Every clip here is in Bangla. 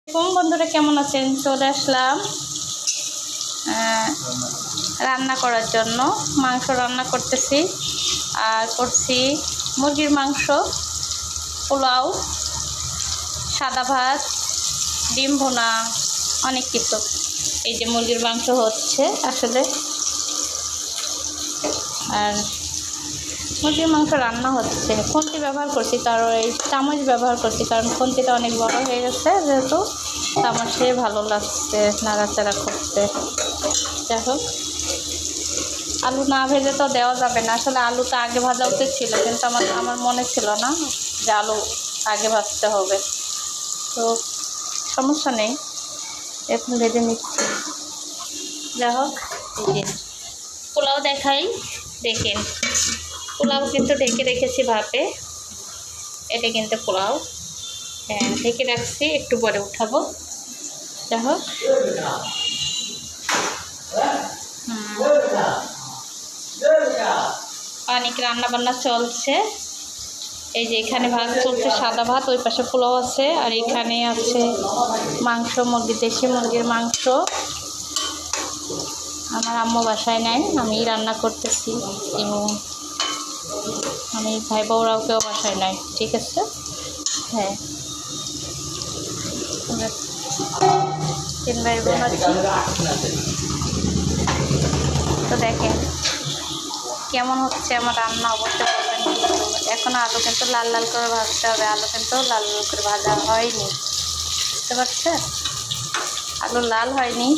বন্ধুরা কেমন আছেন? চলে আসলাম রান্না করার জন্য। মাংস রান্না করতেছি আর করছি মুরগির মাংস, পোলাও, সাদা ভাত, ডিম ভুনা, অনেক কিছু। এই যে মুরগির মাংস হচ্ছে আসলে, আর মুরগির মাংস রান্না হচ্ছে। খুন্তি ব্যবহার করছি, কারণ এই চামচ ব্যবহার করছি, কারণ খুন্তিটা অনেক বড় হয়ে গেছে, যেহেতু চামচে ভালো লাগছে নাড়াচাড়া করতে। যাই হোক, আলু না ভেজে তো দেওয়া যাবে না। আসলে আলুটা আগে ভাজা উচিত ছিল, কিন্তু আমার মনে ছিল না যে আলু আগে ভাজতে হবে। তো সমস্যা নেই, এখন ভেজে নিচ্ছি। যাই হোক, এই যে পোলাও দেখাই, দেখেন। পোলাও কিন্তু ঢেকে রেখেছি ভাপে। এটা কিন্তু পোলাও, হ্যাঁ ঢেকে রাখছি, একটু পরে উঠাবো। যাই হোক, অনেক রান্না বান্না চলছে। এই যে এখানে ভাত চলছে, সাদা ভাত, ওই পাশে পোলাও আছে, আর এখানে আছে মাংস, মুরগি, দেশি মুরগির মাংস। আমার আম্মু বাসায় নাই, আমি রান্না করতেছি, এবং আমি ভাই বউরাও কেউ বাসায় নাই। ঠিক আছে, হ্যাঁ তিন ভাই বোন আছি। তো দেখেন কেমন হচ্ছে আমার রান্না, অবশ্যই বলবেন। এখন আলু কিন্তু লাল লাল করে ভাজতে হবে, আলু কিন্তু লাল লাল করে ভাজা হয়নি, বুঝতে পারছেন? আলু লাল হয়নি।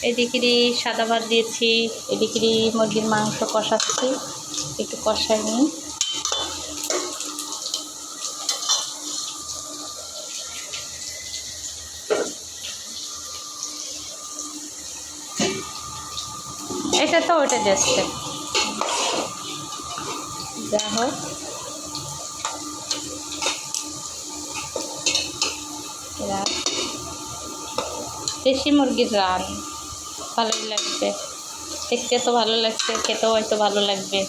এদিকেরই সাদা ভাত দিয়েছি, এদিকেরই মুরগির মাংস কষাচ্ছি, একটু কষাই নিই। এটা তো ওটা যাচ্ছে। যা হোক, দেশি মুরগির রান ভালোই লাগবে, দেখতে তো ভালো লাগছে, খেতেও হয়তো ভালো লাগবে।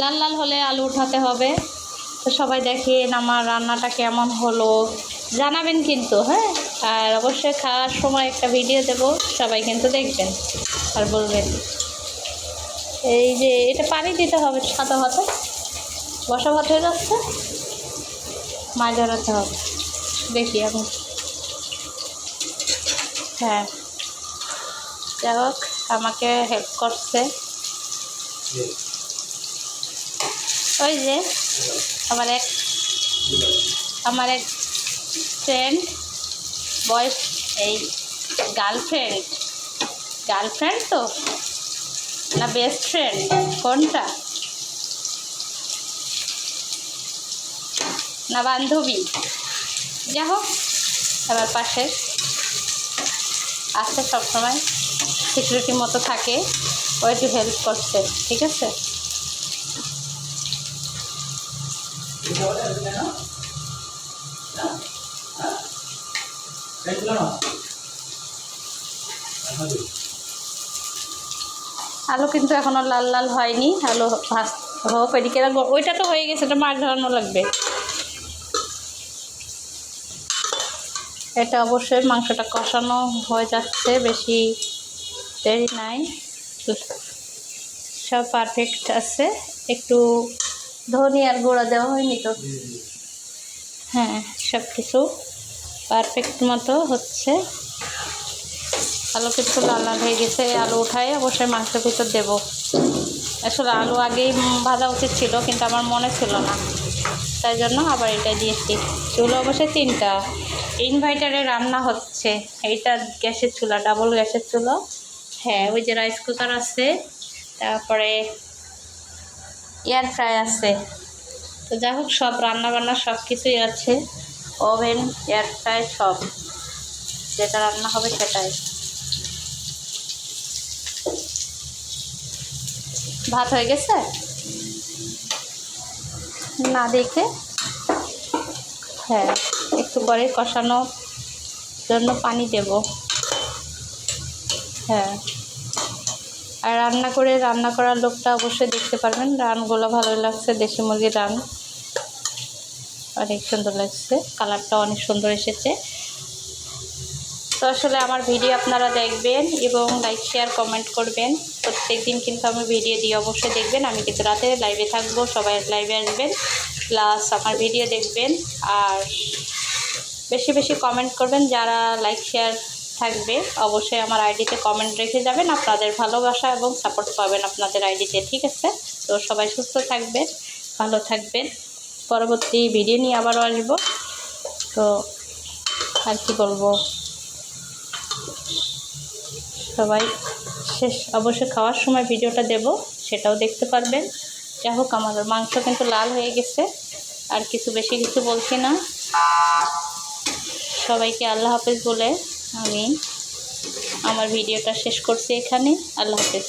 লাল লাল হলে আলু উঠাতে হবে। তো সবাই দেখেন আমার রান্নাটা কেমন হলো, জানাবেন কিন্তু, হ্যাঁ। আর অবশ্যই খাওয়ার সময় একটা ভিডিও দেবো, সবাই কিন্তু দেখবেন আর বলবেন। এই যে এটা পানি দিতে হবে সাদা ভাতে, বসা ভাত হয়ে যাচ্ছে, মাছ ধরাতে হবে। দেখি আমি, হ্যাঁ যাই হোক, আমাকে হেল্প করছে ওই যে আমার এক ফ্রেন্ড, বয়স এই গার্লফ্রেন্ড তো না বেস্ট ফ্রেন্ড, কোনটা? না বান্ধবী? যাই হোক, আমার পাশে আছে, সবসময় সিকিউরিটি মতো থাকে, ও একটু হেল্প করছে। ঠিক আছে, আলু কিন্তু এখনো লাল লাল হয়নি, আলু ভাজ হোক। এদিকে ওইটা তো হয়ে গেছে, এটা মাছ ধরানো লাগবে। এটা অবশ্যই মাংসটা কষানো হয়ে যাচ্ছে, বেশি দেরি নাই, সব পারফেক্ট আছে। একটু ধনিয়ার গুঁড়া দেওয়া হয়নি তো, হ্যাঁ সব কিছু পারফেক্ট মতো হচ্ছে। আলু কিছু লাল লাল হয়ে গেছে, আলু উঠায় অবশ্যই মাংসের ভিতর দেবো। আসলে আলু আগেই ভাজা উচিত ছিল, কিন্তু আমার মনে ছিল না, তাই জন্য আবার এটা দিয়েছি। চুলো অবশ্যই 3টা, ইনভার্টারে রান্না হচ্ছে। এইটা গ্যাসের চুলা, ডাবল গ্যাসের চুলো, হ্যাঁ। ওই যে রাইস কুকার আছে, তারপরে এয়ার ফ্রাই আছে। তো যাই হোক, সব রান্না সব কিছুই আছে, ওভেন, এয়ার ফ্রাই, সব যেটা রান্না হবে সেটাই। ভাত হয়ে গেছে না দেখে, হ্যাঁ একটু পরে কষানোর জন্য পানি দেব। হ্যাঁ, আর রান্না করার লোকটা অবশ্যই দেখতে পারবেন। রানগুলো ভালো লাগছে, দেশি মুরগির রান অনেক সুন্দর লাগছে, কালারটা অনেক সুন্দর এসেছে। তো আসলে আমার ভিডিও আপনারা দেখবেন এবং লাইক শেয়ার কমেন্ট করবেন। প্রত্যেক দিন কিন্তু আমি ভিডিও দিই, অবশ্যই দেখবেন। আমি কিন্তু রাতে লাইভে থাকবো, সবাই লাইভে আসবেন, প্লাস আমার ভিডিও দেখবেন। আর বেশি বেশি কমেন্ট করবেন। যারা লাইক শেয়ার থাকবে অবশ্যই আমার আইডিতে কমেন্ট রেখে যাবেন। আপনাদের ভালোবাসা এবং সাপোর্ট পাবেন আপনাদের আইডিতে, ঠিক আছে? তো সবাই সুস্থ থাকবেন, ভালো থাকবেন। পরবর্তী ভিডিও নিয়ে আবারও আসবো। তো আর কি বলবো, সবাই অবশ্যই খাওয়ার সময় ভিডিওটা দেব, সেটাও দেখতে পারবেন। যাই হোক, আমার মাংস কিন্তু লাল হয়ে গেছে, আর বেশি কিছু বলছি না। সবাইকে আল্লাহ হাফেজ বলে আমি আমার ভিডিওটা শেষ করছি এখানে। আল্লাহ হাফেজ।